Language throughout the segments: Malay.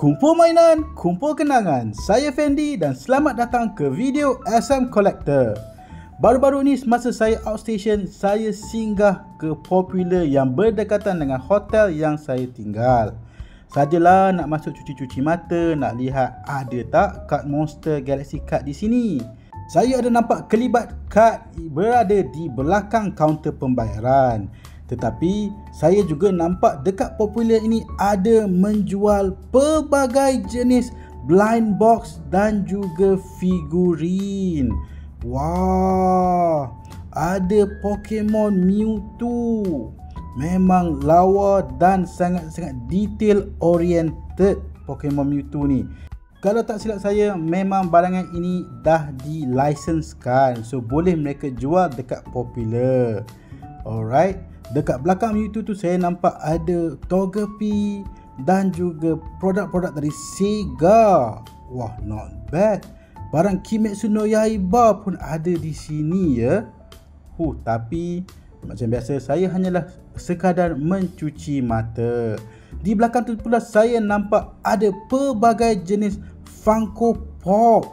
Kumpul mainan, kumpul kenangan. Saya Fendi dan selamat datang ke video SM Collector. Baru-baru ni semasa saya outstation, saya singgah ke Popular yang berdekatan dengan hotel yang saya tinggal. Sajalah nak masuk cuci-cuci mata, nak lihat ada tak kad Monster Galaxy Card di sini. Saya ada nampak kelibat kad berada di belakang kaunter pembayaran. Tetapi saya juga nampak dekat Popular ini ada menjual pelbagai jenis blind box dan juga figurin. Wah, ada Pokemon Mewtwo. Memang lawa dan sangat-sangat detail oriented Pokemon Mewtwo ni. Kalau tak silap saya, memang barangan ini dah dilicenskan. So boleh mereka jual dekat Popular. Alright. Dekat belakang Mewtwo tu saya nampak ada Togepi dan juga produk-produk dari Sega. Wah, not bad. Barang Kimetsu no Yaiba pun ada di sini ya. Tapi macam biasa saya hanyalah sekadar mencuci mata. Di belakang tu pula saya nampak ada pelbagai jenis Funko Pop.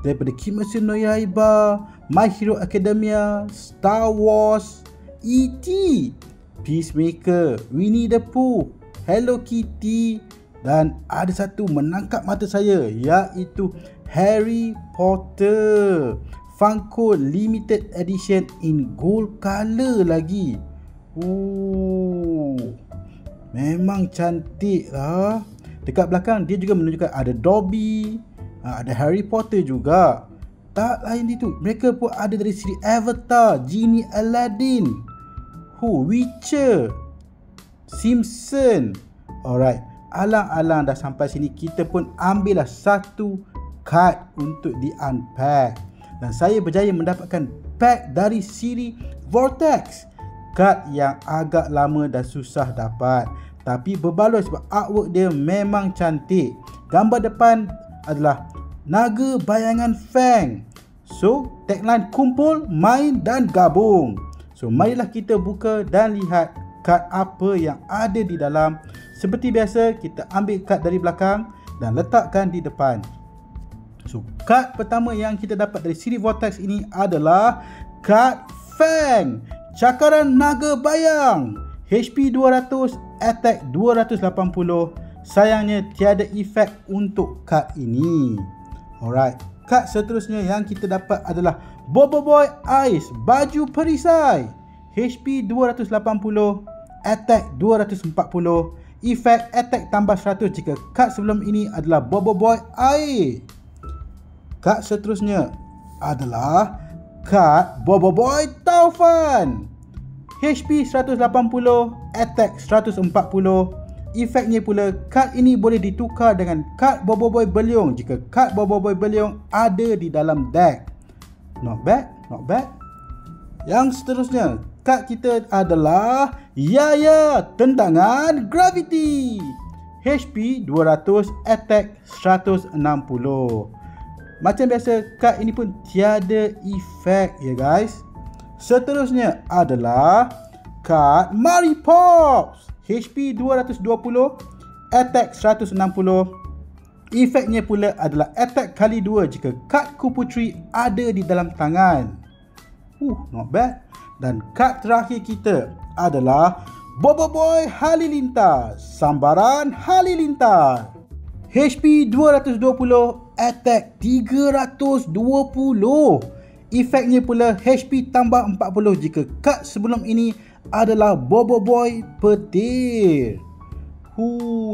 Daripada Kimetsu no Yaiba, My Hero Academia, Star Wars, E.T., Peacemaker, Winnie the Pooh, Hello Kitty dan ada satu menangkap mata saya iaitu Harry Potter Funko Limited Edition in gold color lagi. Memang cantik lah. Dekat belakang dia juga menunjukkan ada Dobby, ada Harry Potter juga. Tak lain itu, mereka pun ada dari siri Avatar, Genie Aladdin, Witcher, Simpson. Alright, alang-alang dah sampai sini, kita pun ambillah satu kad untuk di-unpack. Dan saya berjaya mendapatkan pack dari siri Vortex. Kad yang agak lama dan susah dapat, tapi berbaloi sebab artwork dia memang cantik. Gambar depan adalah naga bayangan Fang. So tagline kumpul, main dan gabung. So marilah kita buka dan lihat kad apa yang ada di dalam. Seperti biasa, kita ambil kad dari belakang dan letakkan di depan. So kad pertama yang kita dapat dari siri Vortex ini adalah kad Fang, Cakaran Naga Bayang, HP 200, Attack 280. Sayangnya tiada efek untuk kad ini. Alright, kad seterusnya yang kita dapat adalah Bobo Boy Ice, Baju Perisai, HP 280, Attack 240, efek Attack tambah 100 jika kad sebelum ini adalah Bobo Boy Air. Kad seterusnya adalah kad Bobo Boy Taufan, HP 180, Attack 140. Efeknya pula, kad ini boleh ditukar dengan kad Bobo Boy Beliung jika kad Bobo Boy Beliung ada di dalam deck. Not bad, not bad. Yang seterusnya, kad kita adalah Yaya Tendangan Gravity, HP 200, Attack 160. Macam biasa, kad ini pun tiada efek ya guys. Seterusnya adalah kad Mary Pops, HP 220, Attack 160. Efeknya pula adalah Attack kali 2 jika kad Kuputri ada di dalam tangan. Not bad. Dan kad terakhir kita adalah Bobo Boy Halilintar, Sambaran Halilintar, HP 220, Attack 320. Efeknya pula HP tambah 40 jika kad sebelum ini adalah Bobo Boy Petir.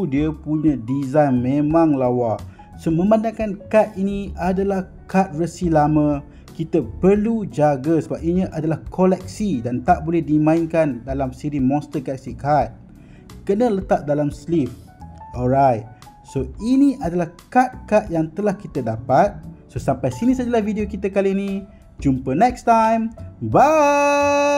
Dia punya design memang lawa. So memandangkan kad ini adalah kad versi lama, kita perlu jaga sebab ini adalah koleksi dan tak boleh dimainkan dalam siri Monster Galaxy Card. Kena letak dalam sleeve. Alright, so ini adalah kad-kad yang telah kita dapat. So sampai sini sajalah video kita kali ini. Jumpa next time. Bye.